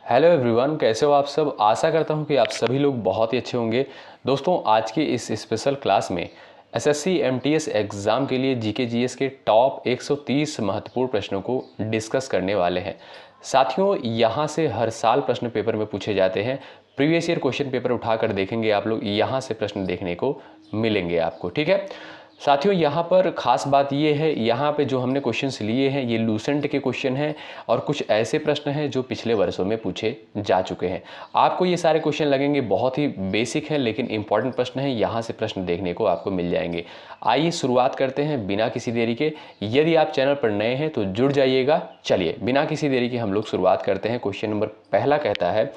Hello everyone, कैसे हो आप सब। आशा करता हूं कि आप सभी लोग बहुत ही अच्छे होंगे। दोस्तों, आज की इस स्पेशल क्लास में एसएससी एमटीएस एग्ज़ाम के लिए जीके जीएस के टॉप 130 महत्वपूर्ण प्रश्नों को डिस्कस करने वाले हैं। साथियों, यहां से हर साल प्रश्न पेपर में पूछे जाते हैं। प्रीवियस ईयर क्वेश्चन पेपर उठाकर देखेंगे आप लोग, यहाँ से प्रश्न देखने को मिलेंगे आपको। ठीक है साथियों, यहाँ पर खास बात ये है, यहाँ पे जो हमने क्वेश्चंस लिए हैं ये लूसेंट के क्वेश्चन हैं और कुछ ऐसे प्रश्न हैं जो पिछले वर्षों में पूछे जा चुके हैं। आपको ये सारे क्वेश्चन लगेंगे बहुत ही बेसिक हैं, लेकिन इंपॉर्टेंट प्रश्न हैं। यहाँ से प्रश्न देखने को आपको मिल जाएंगे। आइए शुरुआत करते हैं बिना किसी देरी के। यदि आप चैनल पर नए हैं तो जुड़ जाइएगा। चलिए बिना किसी देरी के हम लोग शुरुआत करते हैं। क्वेश्चन नंबर पहला कहता है,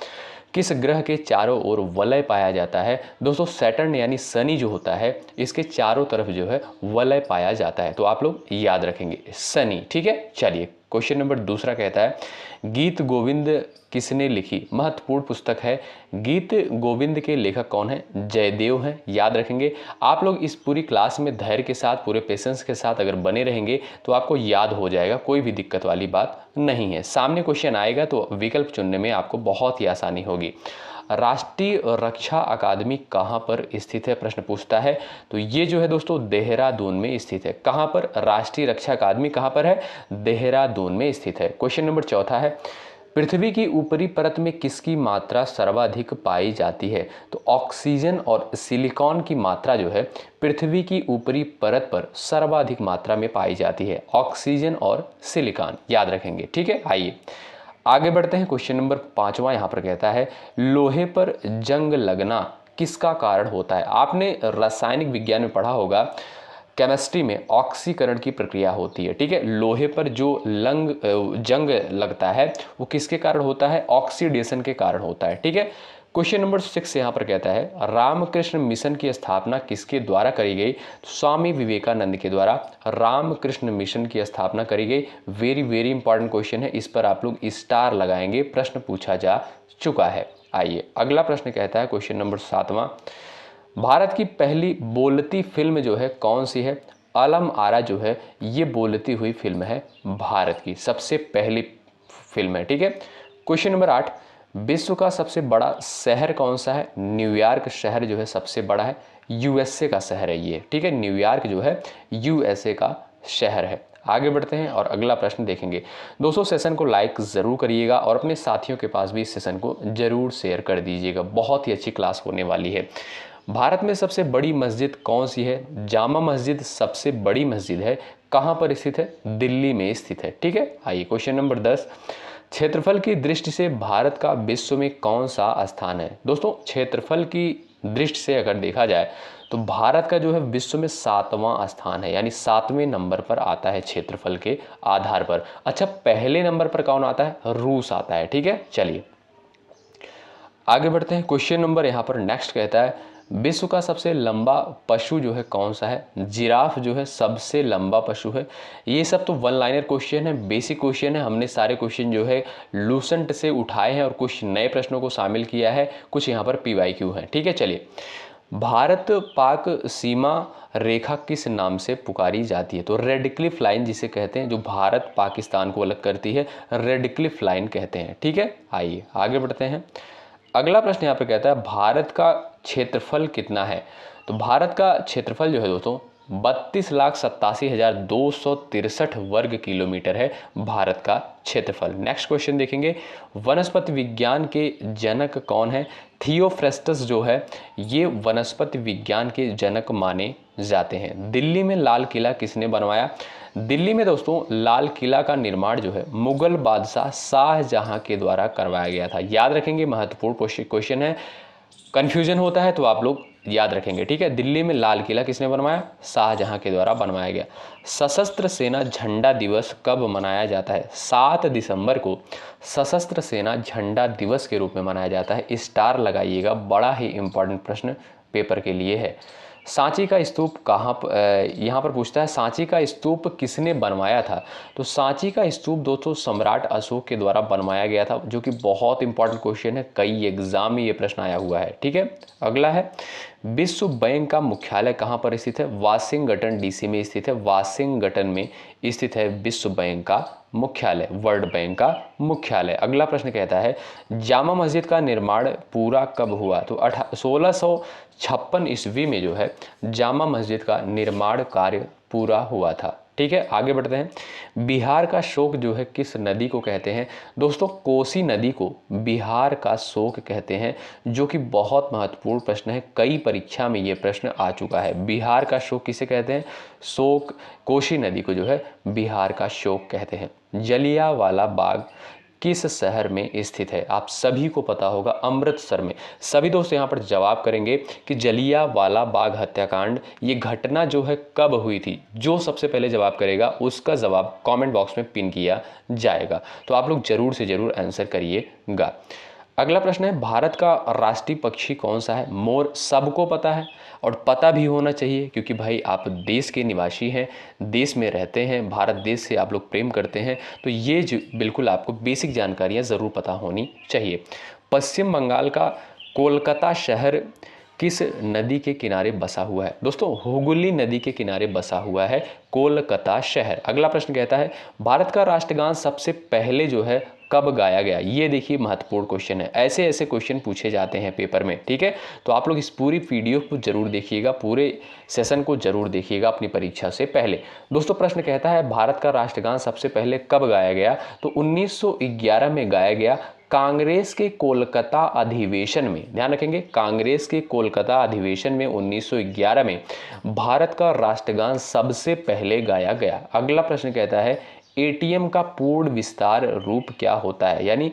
किस ग्रह के चारों ओर वलय पाया जाता है। दोस्तों, सैटर्न यानी शनि जो होता है, इसके चारों तरफ जो है वलय पाया जाता है। तो आप लोग याद रखेंगे शनि। ठीक है, चलिए क्वेश्चन नंबर दूसरा कहता है, गीत गोविंद किसने लिखी। महत्वपूर्ण पुस्तक है। गीत गोविंद के लेखक कौन है? जयदेव हैं। याद रखेंगे। आप लोग इस पूरी क्लास में धैर्य के साथ, पूरे पेशेंस के साथ अगर बने रहेंगे तो आपको याद हो जाएगा, कोई भी दिक्कत वाली बात नहीं है। सामने क्वेश्चन आएगा तो विकल्प चुनने में आपको बहुत ही आसानी होगी। राष्ट्रीय रक्षा अकादमी कहाँ पर स्थित है, प्रश्न पूछता है। तो ये जो है दोस्तों देहरादून में स्थित है। कहाँ पर? राष्ट्रीय रक्षा अकादमी कहाँ पर है? देहरादून में स्थित है। क्वेश्चन नंबर चौथा है, पृथ्वी की ऊपरी परत में किसकी मात्रा सर्वाधिक पाई जाती है। तो ऑक्सीजन और सिलिकॉन की मात्रा जो है पृथ्वी की ऊपरी परत पर सर्वाधिक मात्रा में पाई जाती है। ऑक्सीजन और सिलिकॉन याद रखेंगे। ठीक है, आइए आगे बढ़ते हैं। क्वेश्चन नंबर पांचवा यहाँ पर कहता है, लोहे पर जंग लगना किसका कारण होता है। आपने रासायनिक विज्ञान में पढ़ा होगा, केमिस्ट्री में ऑक्सीकरण की प्रक्रिया होती है। ठीक है, लोहे पर जो जंग लगता है वो किसके कारण होता है? ऑक्सीडेशन के कारण होता है। ठीक है, क्वेश्चन नंबर 6 यहाँ पर कहता है, रामकृष्ण मिशन की स्थापना किसके द्वारा करी गई। स्वामी विवेकानंद के द्वारा रामकृष्ण मिशन की स्थापना करी गई। वेरी वेरी इंपॉर्टेंट क्वेश्चन है, इस पर आप लोग स्टार लगाएंगे, प्रश्न पूछा जा चुका है। आइए अगला प्रश्न कहता है, क्वेश्चन नंबर 7वां, भारत की पहली बोलती फिल्म जो है कौन सी है। अलम आरा जो है ये बोलती हुई फिल्म है, भारत की सबसे पहली फिल्म है। ठीक है, क्वेश्चन नंबर 8, विश्व का सबसे बड़ा शहर कौन सा है। न्यूयॉर्क शहर जो है सबसे बड़ा है, यूएसए का शहर है ये। ठीक है, न्यूयॉर्क जो है यूएसए का शहर है। आगे बढ़ते हैं और अगला प्रश्न देखेंगे। दोस्तों, सेशन को लाइक ज़रूर करिएगा और अपने साथियों के पास भी इस सेशन को ज़रूर शेयर कर दीजिएगा। बहुत ही अच्छी क्लास होने वाली है। भारत में सबसे बड़ी मस्जिद कौन सी है। जामा मस्जिद सबसे बड़ी मस्जिद है। कहाँ पर स्थित है? दिल्ली में स्थित है। ठीक है, आइए क्वेश्चन नंबर 10, क्षेत्रफल की दृष्टि से भारत का विश्व में कौन सा स्थान है। दोस्तों, क्षेत्रफल की दृष्टि से अगर देखा जाए तो भारत का जो है विश्व में 7वां स्थान है, यानी 7वें नंबर पर आता है क्षेत्रफल के आधार पर। अच्छा, पहले नंबर पर कौन आता है? रूस आता है। ठीक है, चलिए आगे बढ़ते हैं। क्वेश्चन नंबर यहाँ पर नेक्स्ट कहता है, विश्व का सबसे लंबा पशु जो है कौन सा है। जिराफ जो है सबसे लंबा पशु है। ये सब तो वन लाइनर क्वेश्चन है, बेसिक क्वेश्चन है। हमने सारे क्वेश्चन जो है लूसेंट से उठाए हैं और कुछ नए प्रश्नों को शामिल किया है, कुछ यहाँ पर पीवाईक्यू है। ठीक है, चलिए, भारत पाक सीमा रेखा किस नाम से पुकारी जाती है। तो रेड क्लिफ लाइन जिसे कहते हैं, जो भारत पाकिस्तान को अलग करती है, रेड क्लिफ लाइन कहते हैं। ठीक है, आइए आगे बढ़ते हैं। अगला प्रश्न यहाँ पर कहता है, भारत का क्षेत्रफल कितना है। तो भारत का क्षेत्रफल जो है दोस्तों 32,87,263 वर्ग किलोमीटर है भारत का क्षेत्रफल। नेक्स्ट क्वेश्चन देखेंगे, वनस्पति विज्ञान के जनक कौन है। थियोफ्रेस्टस जो है ये वनस्पति विज्ञान के जनक माने जाते हैं। दिल्ली में लाल किला किसने बनवाया। दिल्ली में दोस्तों लाल किला का निर्माण जो है मुगल बादशाह शाहजहां के द्वारा करवाया गया था। याद रखेंगे, महत्वपूर्ण क्वेश्चन है, कन्फ्यूजन होता है तो आप लोग याद रखेंगे। ठीक है, दिल्ली में लाल किला किसने बनवाया? शाहजहां के द्वारा बनवाया गया। सशस्त्र सेना झंडा दिवस कब मनाया जाता है। 7 दिसंबर को सशस्त्र सेना झंडा दिवस के रूप में मनाया जाता है। स्टार लगाइएगा, बड़ा ही इंपॉर्टेंट प्रश्न पेपर के लिए है। सांची का स्तूप कहाँ यहाँ पर पूछता है, सांची का स्तूप किसने बनवाया था। तो सांची का स्तूप दोस्तों सम्राट अशोक के द्वारा बनवाया गया था, जो कि बहुत इंपॉर्टेंट क्वेश्चन है, कई एग्जाम में ये प्रश्न आया हुआ है। ठीक है, अगला है, विश्व बैंक का मुख्यालय कहाँ पर स्थित है। वाशिंगटन डीसी में स्थित है। वाशिंगटन में स्थित है विश्व बैंक का मुख्यालय, वर्ल्ड बैंक का मुख्यालय। अगला प्रश्न कहता है जामा मस्जिद का निर्माण पूरा कब हुआ? तो 1656 ईस्वी में जो है जामा मस्जिद का निर्माण कार्य पूरा हुआ था। ठीक है, आगे बढ़ते हैं। बिहार का शोक जो है किस नदी को कहते हैं? दोस्तों कोसी नदी को बिहार का शोक कहते हैं, जो कि बहुत महत्वपूर्ण प्रश्न है। कई परीक्षा में ये प्रश्न आ चुका है। बिहार का शोक किसे कहते हैं? शोक, कोसी नदी को जो है बिहार का शोक कहते हैं। जलियांवाला बाग किस शहर में स्थित है? आप सभी को पता होगा, अमृतसर में। सभी दोस्त यहाँ पर जवाब करेंगे कि जलियांवाला बाग हत्याकांड ये घटना जो है कब हुई थी। जो सबसे पहले जवाब करेगा उसका जवाब कमेंट बॉक्स में पिन किया जाएगा। तो आप लोग जरूर से जरूर आंसर करिएगा। अगला प्रश्न है भारत का राष्ट्रीय पक्षी कौन सा है? मोर। सबको पता है और पता भी होना चाहिए, क्योंकि भाई आप देश के निवासी हैं, देश में रहते हैं, भारत देश से आप लोग प्रेम करते हैं, तो ये जो बिल्कुल आपको बेसिक जानकारियाँ ज़रूर पता होनी चाहिए। पश्चिम बंगाल का कोलकाता शहर किस नदी के किनारे बसा हुआ है? दोस्तों हुगली नदी के किनारे बसा हुआ है कोलकाता शहर। अगला प्रश्न कहता है भारत का राष्ट्रगान सबसे पहले जो है कब गाया गया? ये देखिए महत्वपूर्ण क्वेश्चन है। ऐसे ऐसे क्वेश्चन पूछे जाते हैं पेपर में। ठीक है, तो आप लोग इस पूरी वीडियो को जरूर देखिएगा, पूरे सेशन को जरूर देखिएगा अपनी परीक्षा से पहले। दोस्तों प्रश्न कहता है भारत का राष्ट्रगान सबसे पहले कब गाया गया? तो 1911 में गाया गया, कांग्रेस के कोलकाता अधिवेशन में। ध्यान रखेंगे, कांग्रेस के कोलकाता अधिवेशन में 1911 में भारत का राष्ट्रगान सबसे पहले गाया गया। अगला प्रश्न कहता है एटीएम का पूर्ण विस्तार रूप क्या होता है? यानी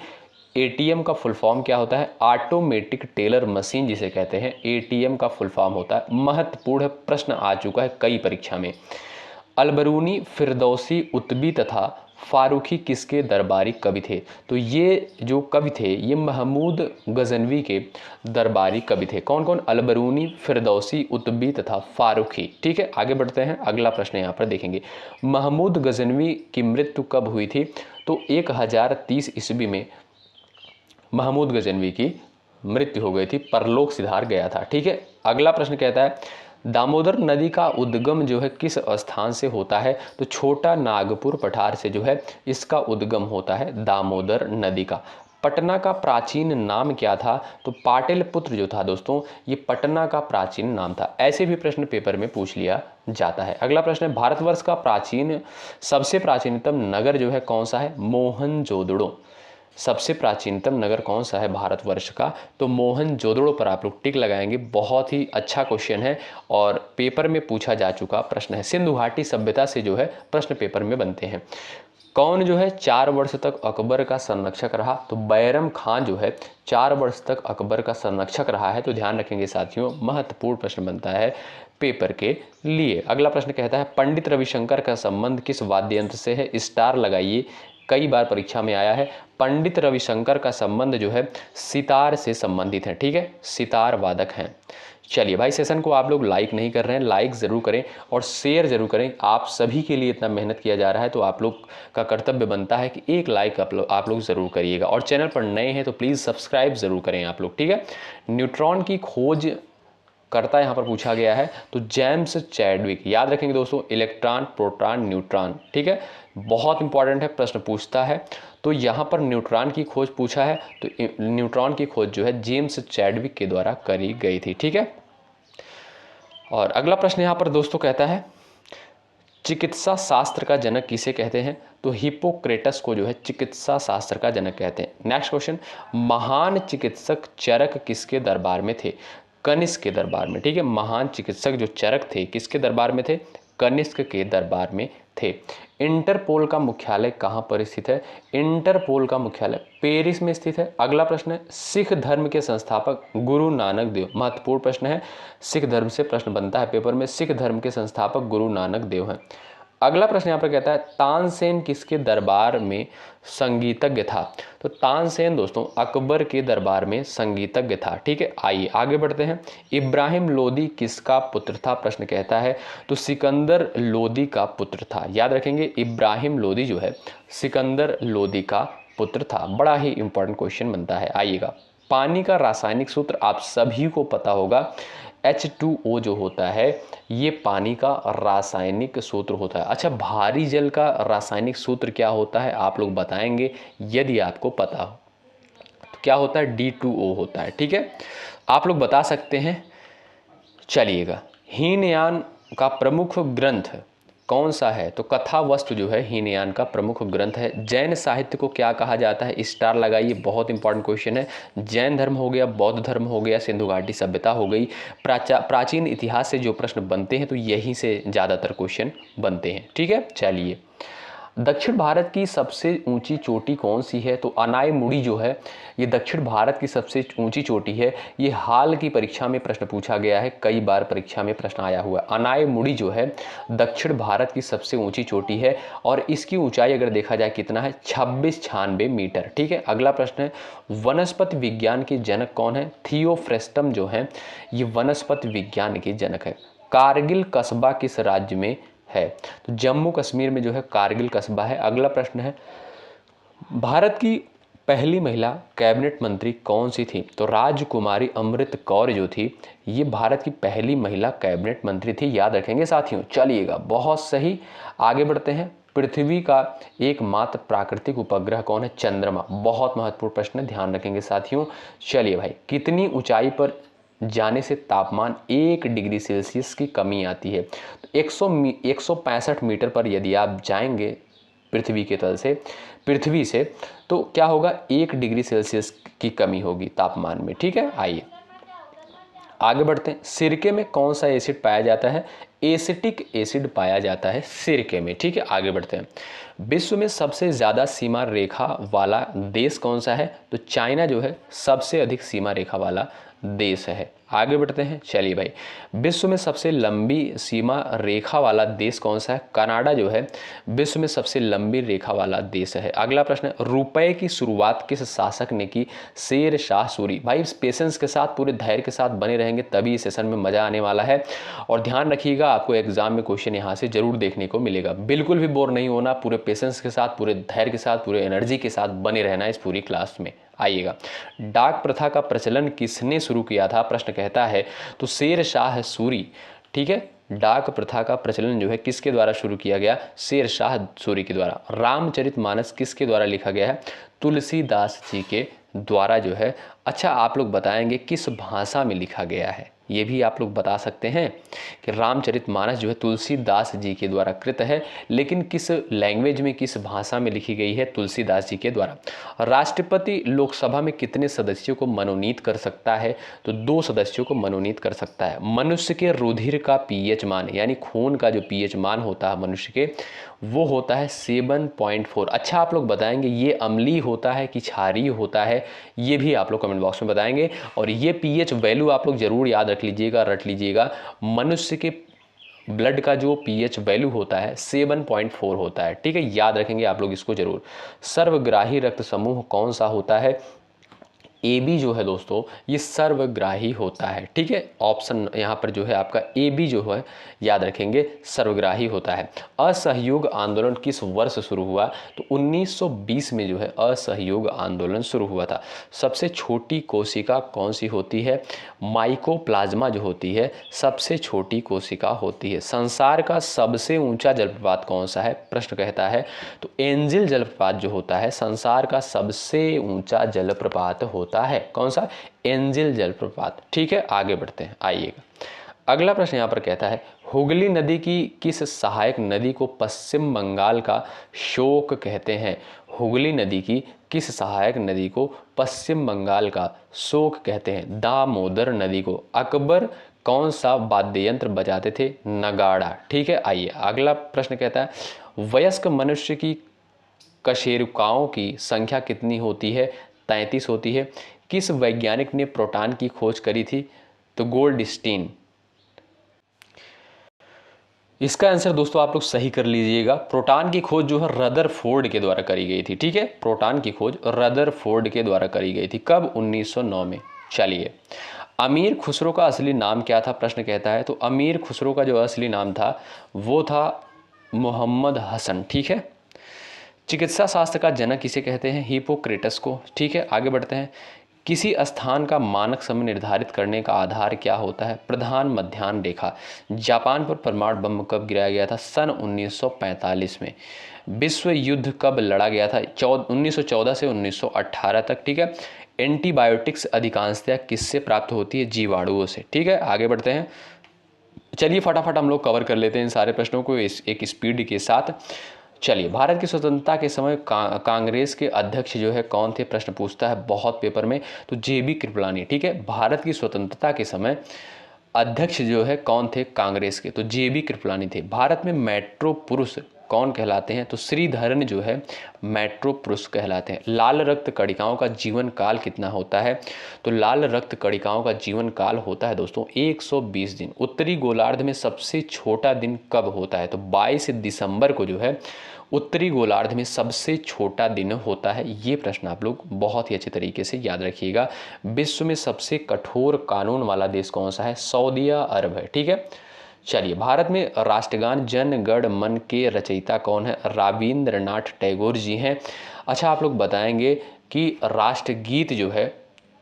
एटीएम का फुल फॉर्म क्या होता है? ऑटोमेटिक टेलर मशीन जिसे कहते हैं, एटीएम का फुल फॉर्म होता है। महत्वपूर्ण प्रश्न आ चुका है कई परीक्षा में। अलबरूनी, फिरदौसी, उतबी तथा फारूकी किसके दरबारी कवि थे? तो ये जो कवि थे ये महमूद गजनवी के दरबारी कवि थे। कौन कौन? अलबरूनी, फिरदौसी, उतबी तथा फारूकी। ठीक है, आगे बढ़ते हैं। अगला प्रश्न यहाँ पर देखेंगे महमूद गजनवी की मृत्यु कब हुई थी? तो 1030 ईस्वी में महमूद गजनवी की मृत्यु हो गई थी, परलोक सिधार गया था। ठीक है, अगला प्रश्न कहता है दामोदर नदी का उद्गम जो है किस स्थान से होता है? तो छोटा नागपुर पठार से जो है इसका उद्गम होता है दामोदर नदी का। पटना का प्राचीन नाम क्या था? तो पाटलिपुत्र जो था दोस्तों ये पटना का प्राचीन नाम था। ऐसे भी प्रश्न पेपर में पूछ लिया जाता है। अगला प्रश्न है भारतवर्ष का सबसे प्राचीनतम नगर जो है कौन सा है? मोहनजोदड़ो। सबसे प्राचीनतम नगर कौन सा है भारतवर्ष का? तो मोहनजोदड़ो पर आप लोग टिक लगाएंगे। बहुत ही अच्छा क्वेश्चन है और पेपर में पूछा जा चुका प्रश्न है। सिंधु घाटी सभ्यता से जो है प्रश्न पेपर में बनते हैं। कौन जो है 4 वर्ष तक अकबर का संरक्षक रहा? तो बैरम खान जो है 4 वर्ष तक अकबर का संरक्षक रहा है। तो ध्यान रखेंगे साथियों, महत्वपूर्ण प्रश्न बनता है पेपर के लिए। अगला प्रश्न कहता है पंडित रविशंकर का संबंध किस वाद्य यंत्र से है? स्टार लगाइए, कई बार परीक्षा में आया है। पंडित रविशंकर का संबंध जो है सितार से संबंधित है। ठीक है, सितार वादक हैं। चलिए भाई, सेशन को आप लोग लाइक नहीं कर रहे हैं, लाइक ज़रूर करें और शेयर ज़रूर करें। आप सभी के लिए इतना मेहनत किया जा रहा है तो आप लोग का कर्तव्य बनता है कि एक लाइक आप लोग ज़रूर करिएगा। और चैनल पर नए हैं तो प्लीज़ सब्सक्राइब ज़रूर करें आप लोग। ठीक है, न्यूट्रॉन की खोज करता यहाँ पर पूछा गया है तो जेम्स चैडविक। याद रखेंगे दोस्तों, इलेक्ट्रॉन, प्रोटॉन, न्यूट्रॉन। ठीक है, बहुत इंपॉर्टेंट है, प्रश्न पूछता है। तो यहाँ पर न्यूट्रॉन की खोज पूछा है तो न्यूट्रॉन की खोज जो है जेम्स चैडविक के द्वारा करी गई थी। ठीक है, और अगला प्रश्न यहाँ पर दोस्तों कहता है चिकित्सा शास्त्र का जनक किसे कहते हैं? तो हिप्पोक्रेटस को जो है चिकित्सा शास्त्र का जनक कहते हैं। नेक्स्ट क्वेश्चन, महान चिकित्सक चरक किसके दरबार में थे? कनिष्क के दरबार में। ठीक है, महान चिकित्सक जो चरक थे किसके दरबार में थे? कनिष्क के दरबार में थे। इंटरपोल का मुख्यालय कहाँ पर स्थित है? इंटरपोल का मुख्यालय पेरिस में स्थित है। अगला प्रश्न है सिख धर्म के संस्थापक गुरु नानक देव। महत्वपूर्ण प्रश्न है, सिख धर्म से प्रश्न बनता है पेपर में। सिख धर्म के संस्थापक गुरु नानक देव हैं। अगला प्रश्न यहाँ पर कहता है तानसेन किसके दरबार में संगीतज्ञ था? तो तानसेन दोस्तों अकबर के दरबार में संगीतज्ञ था। ठीक है, आइए आगे बढ़ते हैं। इब्राहिम लोदी किसका पुत्र था? प्रश्न कहता है तो सिकंदर लोदी का पुत्र था। याद रखेंगे, इब्राहिम लोदी जो है सिकंदर लोदी का पुत्र था। बड़ा ही इंपॉर्टेंट क्वेश्चन बनता है। आइएगा, पानी का रासायनिक सूत्र आप सभी को पता होगा H2O जो होता है ये पानी का रासायनिक सूत्र होता है। अच्छा, भारी जल का रासायनिक सूत्र क्या होता है आप लोग बताएंगे यदि आपको पता हो। तो क्या होता है, D2O होता है। ठीक है, आप लोग बता सकते हैं। चलिएगा, हीनयान का प्रमुख ग्रंथ कौन सा है? तो कथा वस्तु जो है हीनयान का प्रमुख ग्रंथ है। जैन साहित्य को क्या कहा जाता है? स्टार लगाइए, बहुत इंपॉर्टेंट क्वेश्चन है। जैन धर्म हो गया, बौद्ध धर्म हो गया, सिंधु घाटी सभ्यता हो गई। प्राचीन इतिहास से जो प्रश्न बनते हैं तो यहीं से ज़्यादातर क्वेश्चन बनते हैं। ठीक है, चलिए, दक्षिण भारत की सबसे ऊंची चोटी कौन सी है? तो अनायमुड़ी जो है ये दक्षिण भारत की सबसे ऊंची चोटी है। ये हाल की परीक्षा में प्रश्न पूछा गया है, कई बार परीक्षा में प्रश्न आया हुआ है। अनायमुड़ी जो है दक्षिण भारत की सबसे ऊंची चोटी है और इसकी ऊंचाई अगर देखा जाए कितना है, 2696 मीटर। ठीक है, अगला प्रश्न है, वनस्पति विज्ञान के जनक कौन है? थियोफ्रेस्टम जो है ये वनस्पति विज्ञान के जनक है। कारगिल कस्बा किस राज्य में है? तो जम्मू कश्मीर में जो है कारगिल कस्बा है। अगला प्रश्न है, भारत की पहली महिला कैबिनेट मंत्री कौन सी थी? तो राजकुमारी अमृत कौर जो थी ये भारत की पहली महिला कैबिनेट मंत्री थी, याद रखेंगे साथियों। चलिएगा, बहुत सही, आगे बढ़ते हैं। पृथ्वी का एकमात्र प्राकृतिक उपग्रह कौन है? चंद्रमा। बहुत महत्वपूर्ण प्रश्न है, ध्यान रखेंगे साथियों। चलिए भाई, कितनी ऊंचाई पर जाने से तापमान 1 डिग्री सेल्सियस की कमी आती है? तो 165 मीटर पर यदि आप जाएंगे पृथ्वी के तल से, पृथ्वी से, तो क्या होगा, 1 डिग्री सेल्सियस की कमी होगी तापमान में। ठीक है, आइए आगे बढ़ते हैं। सिरके में कौन सा एसिड पाया जाता है? एसिटिक एसिड पाया जाता है सिरके में। ठीक है, आगे बढ़ते हैं। विश्व में सबसे ज़्यादा सीमा रेखा वाला देश कौन सा है? तो चाइना जो है सबसे अधिक सीमा रेखा वाला देश है। आगे बढ़ते हैं। चलिए भाई, विश्व में सबसे लंबी सीमा रेखा वाला देश कौन सा है? कनाडा जो है विश्व में सबसे लंबी रेखा वाला देश है। अगला प्रश्न है, रुपए की शुरुआत किस शासक ने की? शेर शाह सूरी। भाई पेशेंस के साथ, पूरे धैर्य के साथ बने रहेंगे तभी इस सेशन में मजा आने वाला है। और ध्यान रखिएगा, आपको एग्जाम में क्वेश्चन यहाँ से जरूर देखने को मिलेगा। बिल्कुल भी बोर नहीं होना, पूरे पेशेंस के साथ, पूरे धैर्य के साथ, पूरे एनर्जी के साथ बने रहना इस पूरी क्लास में। आइएगा, डाक प्रथा का प्रचलन किसने शुरू किया था? प्रश्न कहता है तो शेर शाह सूरी। ठीक है, डाक प्रथा का प्रचलन जो है किसके द्वारा शुरू किया गया? शेर शाह सूरी के द्वारा। रामचरितमानस किसके द्वारा लिखा गया है? तुलसीदास जी के द्वारा जो है। अच्छा, आप लोग बताएंगे किस भाषा में लिखा गया है? ये भी आप लोग बता सकते हैं कि रामचरितमानस जो है तुलसीदास जी के द्वारा कृत है, लेकिन किस लैंग्वेज में, किस भाषा में लिखी गई है? तुलसीदास जी के द्वारा। राष्ट्रपति लोकसभा में कितने सदस्यों को मनोनीत कर सकता है? तो 2 सदस्यों को मनोनीत कर सकता है। मनुष्य के रुधिर का पीएच मान, यानी खून का जो पीएच मान होता है मनुष्य के, वो होता है 7.4। अच्छा, आप लोग बताएंगे ये अम्लीय होता है कि क्षारीय होता है? ये भी आप लोग कमेंट बॉक्स में बताएंगे। और ये पीएच वैल्यू आप लोग जरूर याद रख लीजिएगा। मनुष्य के ब्लड का जो पीएच वैल्यू होता है 7.4 होता है। ठीक है, याद रखेंगे आप लोग इसको जरूर। सर्वग्राही रक्त समूह कौन सा होता है? AB जो है दोस्तों ये सर्वग्राही होता है। ठीक है, ऑप्शन यहाँ पर जो है आपका AB जो है याद रखेंगे, सर्वग्राही होता है। असहयोग आंदोलन किस वर्ष शुरू हुआ? तो 1920 में जो है असहयोग आंदोलन शुरू हुआ था। सबसे छोटी कोशिका कौन सी होती है? माइकोप्लाज्मा जो होती है सबसे छोटी कोशिका होती है। संसार का सबसे ऊंचा जलप्रपात कौन सा है? प्रश्न कहता है तो एंजिल जलप्रपात जो होता है संसार का सबसे ऊंचा जलप्रपात होता है। कौन सा? एंजिल जलप्रपात। ठीक है, आगे बढ़ते हैं। आइएगा, अगला प्रश्न यहाँ पर कहता है, हुगली नदी की किस सहायक नदी को पश्चिम बंगाल का शोक कहते हैं? हुगली नदी की किस सहायक नदी को पश्चिम बंगाल का शोक कहते हैं? दामोदर नदी को। अकबर कौन सा वाद्य यंत्र बजाते थे? नगाड़ा। ठीक है, आइए अगला प्रश्न कहता है, वयस्क मनुष्य की कशेरुकाओं की संख्या कितनी होती है? 33 होती है। किस वैज्ञानिक ने प्रोटॉन की खोज करी थी? तो गोल्डस्टीन। इसका आंसर दोस्तों आप लोग सही कर लीजिएगा। प्रोटॉन की खोज जो है रदरफोर्ड के द्वारा करी गई थी। ठीक है, प्रोटॉन की खोज रदरफोर्ड के द्वारा करी गई थी। कब? 1909 में। चलिए, अमीर खुसरो का असली नाम क्या था? प्रश्न कहता है तो अमीर खुसरो का जो असली नाम था वो था मोहम्मद हसन। ठीक है, चिकित्सा शास्त्र का जनक किसे कहते हैं? हिपोक्रेटस को। ठीक है, आगे बढ़ते हैं। किसी स्थान का मानक समय निर्धारित करने का आधार क्या होता है? प्रधान मध्याह्न रेखा। जापान पर परमाणु बम कब गिराया गया था? सन 1945 में। विश्व युद्ध कब लड़ा गया था? 1914 से 1918 तक। ठीक है। एंटीबायोटिक्स अधिकांशतः किससे प्राप्त होती है? जीवाणुओं से। ठीक है, आगे बढ़ते हैं। चलिए फटाफट हम लोग कवर कर लेते हैं इन सारे प्रश्नों को एक स्पीड के साथ। चलिए, भारत की स्वतंत्रता के समय कांग्रेस के अध्यक्ष जो है कौन थे? प्रश्न पूछता है बहुत पेपर में, तो जेबी कृपलानी। ठीक है, भारत की स्वतंत्रता के समय अध्यक्ष जो है कौन थे कांग्रेस के? तो जेबी कृपलानी थे। भारत में मेट्रो पुरुष कौन कहलाते हैं? तो श्रीधरन जो है मेट्रो पुरुष कहलाते हैं। लाल रक्त कणिकाओं का जीवन काल कितना होता है? तो लाल रक्त कणिकाओं का जीवन काल होता है दोस्तों 120 दिन। उत्तरी गोलार्ध में सबसे छोटा दिन कब होता है? तो 22 दिसंबर को जो है उत्तरी गोलार्ध में सबसे छोटा दिन होता है। ये प्रश्न आप लोग बहुत ही अच्छे तरीके से याद रखिएगा। विश्व में सबसे कठोर कानून वाला देश कौन सा है? सऊदी अरब है। ठीक है। चलिए, भारत में राष्ट्रगान जन गण मन के रचयिता कौन है? रविंद्रनाथ टैगोर जी हैं। अच्छा, आप लोग बताएंगे कि राष्ट्रगीत जो है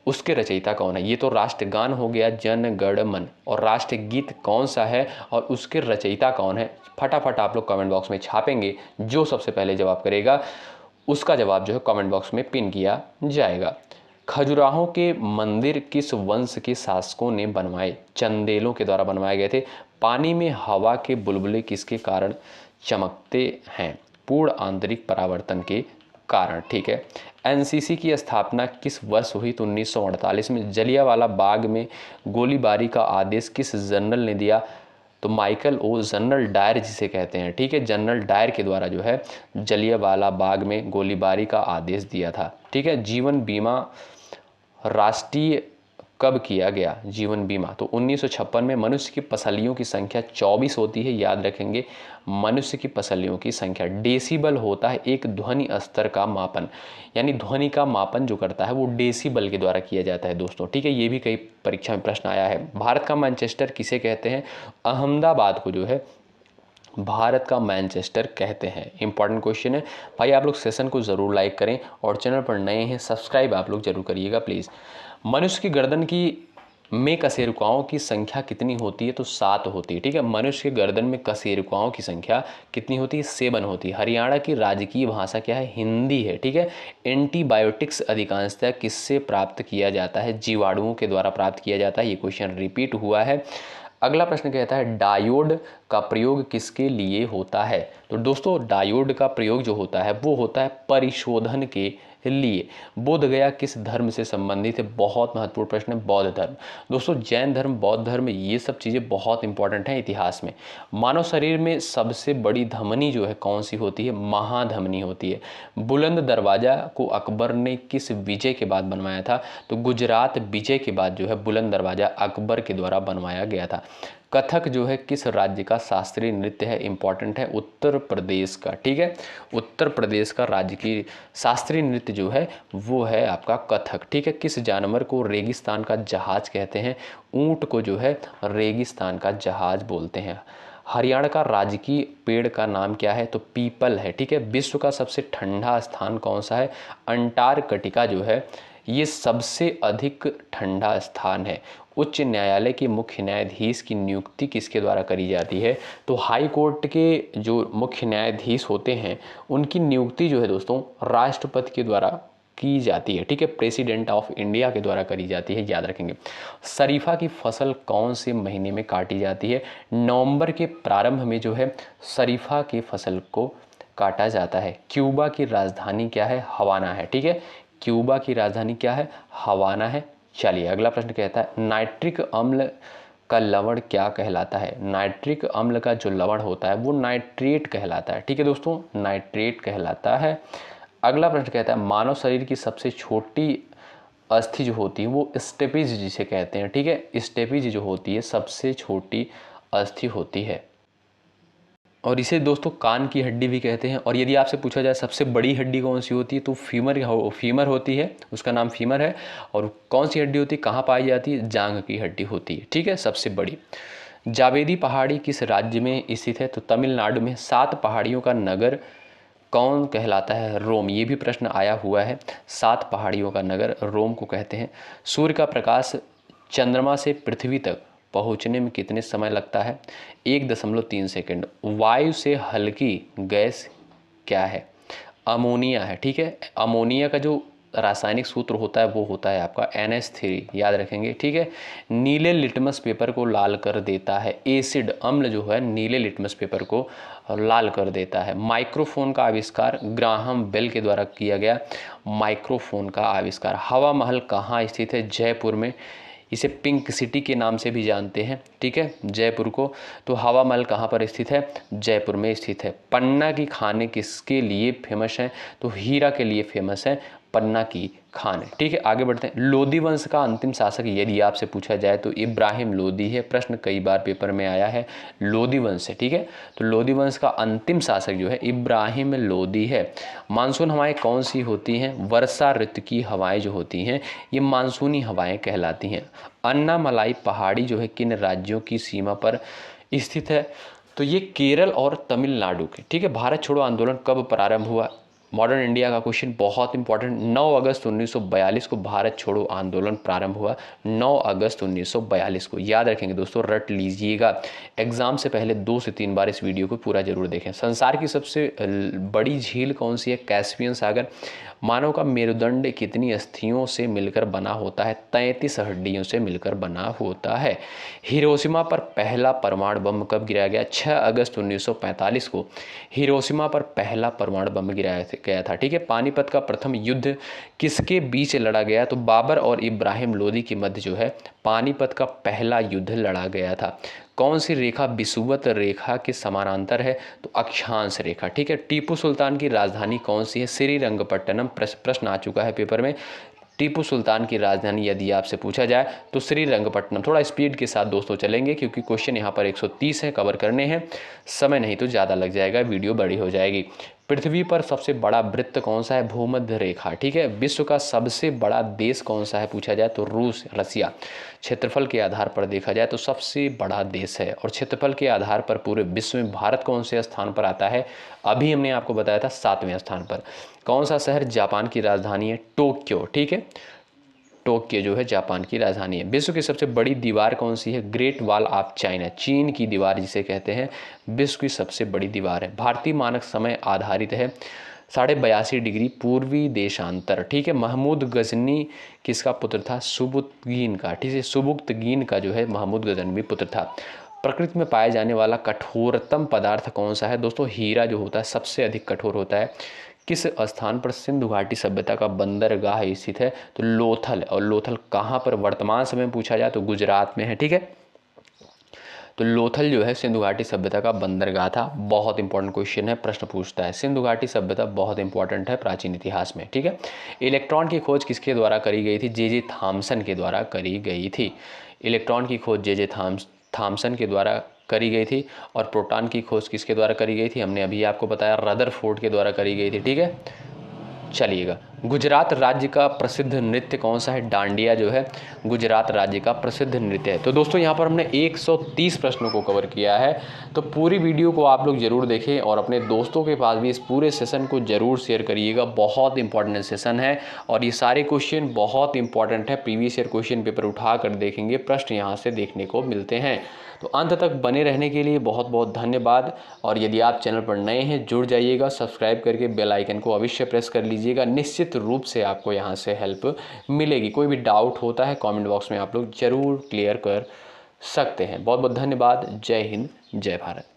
उसके रचयिता कौन है? ये तो राष्ट्रगान हो गया जन गण मन, और राष्ट्रगीत कौन सा है और उसके रचयिता कौन है? फटाफट आप लोग कमेंट बॉक्स में छापेंगे। जो सबसे पहले जवाब करेगा उसका जवाब जो है कमेंट बॉक्स में पिन किया जाएगा। खजुराहो के मंदिर किस वंश के शासकों ने बनवाए? चंदेलों के द्वारा बनवाए गए थे। पानी में हवा के बुलबुले किसके कारण चमकते हैं? पूर्ण आंतरिक परावर्तन के कारण। ठीक है। एनसीसी की स्थापना किस वर्ष हुई? तो 1948 में। जलियांवाला बाग में गोलीबारी का आदेश किस जनरल ने दिया? तो माइकल ओ, जनरल डायर जिसे कहते हैं। ठीक है, जनरल डायर के द्वारा जो है जलियांवाला बाग में गोलीबारी का आदेश दिया था। ठीक है। जीवन बीमा राष्ट्रीय कब किया गया? जीवन बीमा तो 1956 में। मनुष्य की पसलियों की संख्या 24 होती है, याद रखेंगे। मनुष्य की पसलियों की संख्या। डेसिबल होता है एक ध्वनि स्तर का मापन, यानी ध्वनि का मापन जो करता है वो डेसिबल के द्वारा किया जाता है दोस्तों। ठीक है, ये भी कई परीक्षा में प्रश्न आया है। भारत का मैनचेस्टर किसे कहते हैं? अहमदाबाद को जो है भारत का मैनचेस्टर कहते हैं। इंपॉर्टेंट क्वेश्चन है भाई, आप लोग सेशन को ज़रूर लाइक करें और चैनल पर नए हैं सब्सक्राइब आप लोग जरूर करिएगा प्लीज़। मनुष्य की गर्दन की में कशेरुकाओं की संख्या कितनी होती है? तो 7 होती है। ठीक है, मनुष्य के गर्दन में कशेरुकाओं की संख्या कितनी होती है? 7 होती है। हरियाणा की राजकीय भाषा क्या है? हिंदी है। ठीक है। एंटीबायोटिक्स अधिकांशतः किससे प्राप्त किया जाता है? जीवाणुओं के द्वारा प्राप्त किया जाता है। ये क्वेश्चन रिपीट हुआ है। अगला प्रश्न कहता है डायोड का प्रयोग किसके लिए होता है? तो दोस्तों डायोड का प्रयोग जो होता है वो होता है परिशोधन के लिए। बोध गया किस धर्म से संबंधित है? बहुत महत्वपूर्ण प्रश्न है, बौद्ध धर्म। दोस्तों जैन धर्म, बौद्ध धर्म, ये सब चीज़ें बहुत इंपॉर्टेंट हैं इतिहास में। मानव शरीर में सबसे बड़ी धमनी जो है कौन सी होती है? महाधमनी होती है। बुलंद दरवाजा को अकबर ने किस विजय के बाद बनवाया था? तो गुजरात विजय के बाद जो है बुलंद दरवाजा अकबर के द्वारा बनवाया गया था। कथक जो है किस राज्य का शास्त्रीय नृत्य है? इंपॉर्टेंट है, उत्तर प्रदेश का। ठीक है, उत्तर प्रदेश का राज्य की शास्त्रीय नृत्य जो है वो है आपका कथक। ठीक है। किस जानवर को रेगिस्तान का जहाज कहते हैं? ऊंट को जो है रेगिस्तान का जहाज बोलते हैं। हरियाणा का राजकीय पेड़ का नाम क्या है? तो पीपल है। ठीक है। विश्व का सबसे ठंडा स्थान कौन सा है? अंटार्कटिका जो है ये सबसे अधिक ठंडा स्थान है। उच्च न्यायालय के मुख्य न्यायाधीश की नियुक्ति किसके द्वारा करी जाती है? तो हाई कोर्ट के जो मुख्य न्यायाधीश होते हैं उनकी नियुक्ति जो है दोस्तों राष्ट्रपति के द्वारा की जाती है। ठीक है, प्रेसिडेंट ऑफ इंडिया के द्वारा करी जाती है, याद रखेंगे। शरीफा की फसल कौन से महीने में काटी जाती है? नवंबर के प्रारंभ में जो है शरीफा की फसल को काटा जाता है। क्यूबा की राजधानी क्या है? हवाना है। ठीक है, क्यूबा की राजधानी क्या है? हवाना है। चलिए अगला प्रश्न कहता है नाइट्रिक अम्ल का लवण क्या कहलाता है? नाइट्रिक अम्ल का जो लवण होता है वो नाइट्रेट कहलाता है। ठीक है दोस्तों, नाइट्रेट कहलाता है। अगला प्रश्न कहता है मानव शरीर की सबसे छोटी अस्थि जो होती है वो स्टेपीज जिसे कहते हैं। ठीक है, स्टेपीज जो होती है सबसे छोटी अस्थि होती है और इसे दोस्तों कान की हड्डी भी कहते हैं। और यदि आपसे पूछा जाए सबसे बड़ी हड्डी कौन सी होती है तो फीमर होती है, उसका नाम फीमर है। और कौन सी हड्डी होती है, कहाँ पाई जाती है? जांघ की हड्डी होती है। ठीक है, सबसे बड़ी। जावेदी पहाड़ी किस राज्य में स्थित है? तो तमिलनाडु में। 7 पहाड़ियों का नगर कौन कहलाता है रोम? ये भी प्रश्न आया हुआ है। 7 पहाड़ियों का नगर रोम को कहते हैं। सूर्य का प्रकाश चंद्रमा से पृथ्वी तक पहुंचने में कितने समय लगता है? 1.3 सेकंड। वायु से हल्की गैस क्या है? अमोनिया है। ठीक है, अमोनिया का जो रासायनिक सूत्र होता है वो होता है आपका NH3, याद रखेंगे। ठीक है, नीले लिटमस पेपर को लाल कर देता है। एसिड अम्ल जो है नीले लिटमस पेपर को लाल कर देता है। माइक्रोफोन का आविष्कार ग्राहम बेल के द्वारा किया गया। माइक्रोफोन का आविष्कार। हवा महल कहाँ स्थित है? जयपुर में। इसे पिंक सिटी के नाम से भी जानते हैं। ठीक है, जयपुर को। तो हवा महल कहाँ पर स्थित है? जयपुर में स्थित है। पन्ना की खाने किसके लिए फेमस है? तो हीरा के लिए फेमस है पन्ना की खाने। ठीक है, आगे बढ़ते हैं। लोदी वंश का अंतिम शासक यदि आपसे पूछा जाए तो इब्राहिम लोदी है। प्रश्न कई बार पेपर में आया है, लोदी वंश है। ठीक है, तो लोदी वंश का अंतिम शासक जो है इब्राहिम लोदी है। मानसून हवाएं कौन सी होती हैं? वर्षा ऋतु की हवाएं जो होती हैं ये मानसूनी हवाएं कहलाती हैं। अन्नामलाई पहाड़ी जो है किन राज्यों की सीमा पर स्थित है? तो ये केरल और तमिलनाडु के। ठीक है, भारत छोड़ो आंदोलन कब प्रारंभ हुआ? मॉडर्न इंडिया का क्वेश्चन बहुत इंपॉर्टेंट। 9 अगस्त 1942 को भारत छोड़ो आंदोलन प्रारंभ हुआ। 9 अगस्त 1942 को, याद रखेंगे दोस्तों, रट लीजिएगा। एग्जाम से पहले 2 से 3 बार इस वीडियो को पूरा जरूर देखें। संसार की सबसे बड़ी झील कौन सी है? कैस्पियन सागर। मानव का मेरुदंड कितनी अस्थियों से मिलकर बना होता है? 33 हड्डियों से मिलकर बना होता है। हिरोशिमा पर पहला परमाणु बम कब गिराया गया? 6 अगस्त 1945 को हिरोशिमा पर पहला परमाणु बम गिराया गया था। ठीक है, पानीपत का प्रथम युद्ध किसके बीच लड़ा गया? तो बाबर और इब्राहिम लोदी के मध्य जो है पानीपत का पहला युद्ध लड़ा गया था। कौन सी रेखा विषुवत रेखा के समानांतर है? तो अक्षांश रेखा। ठीक है, टीपू सुल्तान की राजधानी कौन सी है? श्रीरंगपट्टनम। प्रश्न आ चुका है पेपर में। टीपू सुल्तान की राजधानी यदि आपसे पूछा जाए तो श्रीरंगपट्टनम। थोड़ा स्पीड के साथ दोस्तों चलेंगे क्योंकि क्वेश्चन यहाँ पर 130 है, कवर करने हैं, समय नहीं तो ज़्यादा लग जाएगा, वीडियो बड़ी हो जाएगी। पृथ्वी पर सबसे बड़ा वृत्त कौन सा है? भूमध्य रेखा। ठीक है, विश्व का सबसे बड़ा देश कौन सा है पूछा जाए तो रूस, रसिया। क्षेत्रफल के आधार पर देखा जाए तो सबसे बड़ा देश है। और क्षेत्रफल के आधार पर पूरे विश्व में भारत कौन से स्थान पर आता है? अभी हमने आपको बताया था 7वें स्थान पर। कौन सा शहर जापान की राजधानी है? टोक्यो। ठीक है, टोक्यो जो है जापान की राजधानी है। विश्व की सबसे बड़ी दीवार कौन सी है? Great wall of China. चीन की दीवार जिसे कहते हैं विश्व की सबसे बड़ी दीवार है। भारतीय मानक समय आधारित है 82.5 डिग्री पूर्वी देशांतर। ठीक है, महमूद गजनी किसका पुत्र था? सुबुक्तगीन का। ठीक है, सुबुक्तगीन का जो है महमूद गजनवी पुत्र था। प्रकृति में पाया जाने वाला कठोरतम पदार्थ कौन सा है? दोस्तों हीरा जो होता है सबसे अधिक कठोर होता है। किस स्थान पर सिंधु घाटी सभ्यता का बंदरगाह स्थित है? तो लोथल। और लोथल कहाँ पर वर्तमान समय में पूछा जाए तो गुजरात में है। ठीक है, तो लोथल जो है सिंधु घाटी सभ्यता का बंदरगाह था। बहुत इंपॉर्टेंट क्वेश्चन है, प्रश्न पूछता है। सिंधु घाटी सभ्यता बहुत इंपॉर्टेंट है प्राचीन इतिहास में। ठीक है, इलेक्ट्रॉन की खोज किसके द्वारा करी गई थी? जे थॉमसन के द्वारा करी गई थी। इलेक्ट्रॉन की खोज जे थॉमसन के द्वारा करी गई थी। और प्रोटॉन की खोज किसके द्वारा करी गई थी? हमने अभी आपको बताया रदरफोर्ड के द्वारा करी गई थी। ठीक है, चलिएगा। गुजरात राज्य का प्रसिद्ध नृत्य कौन सा है? डांडिया जो है गुजरात राज्य का प्रसिद्ध नृत्य है। तो दोस्तों यहाँ पर हमने 130 प्रश्नों को कवर किया है। तो पूरी वीडियो को आप लोग जरूर देखें और अपने दोस्तों के पास भी इस पूरे सेशन को जरूर शेयर करिएगा। बहुत इंपॉर्टेंट सेशन है और ये सारे क्वेश्चन बहुत इंपॉर्टेंट है। प्रीवियस ईयर क्वेश्चन पेपर उठा कर देखेंगे, प्रश्न यहाँ से देखने को मिलते हैं। तो अंत तक बने रहने के लिए बहुत बहुत धन्यवाद। और यदि आप चैनल पर नए हैं जुड़ जाइएगा, सब्सक्राइब करके बेल आइकन को अवश्य प्रेस कर लीजिएगा। निश्चित रूप से आपको यहाँ से हेल्प मिलेगी। कोई भी डाउट होता है कमेंट बॉक्स में आप लोग जरूर क्लियर कर सकते हैं। बहुत बहुत धन्यवाद। जय हिंद, जय भारत।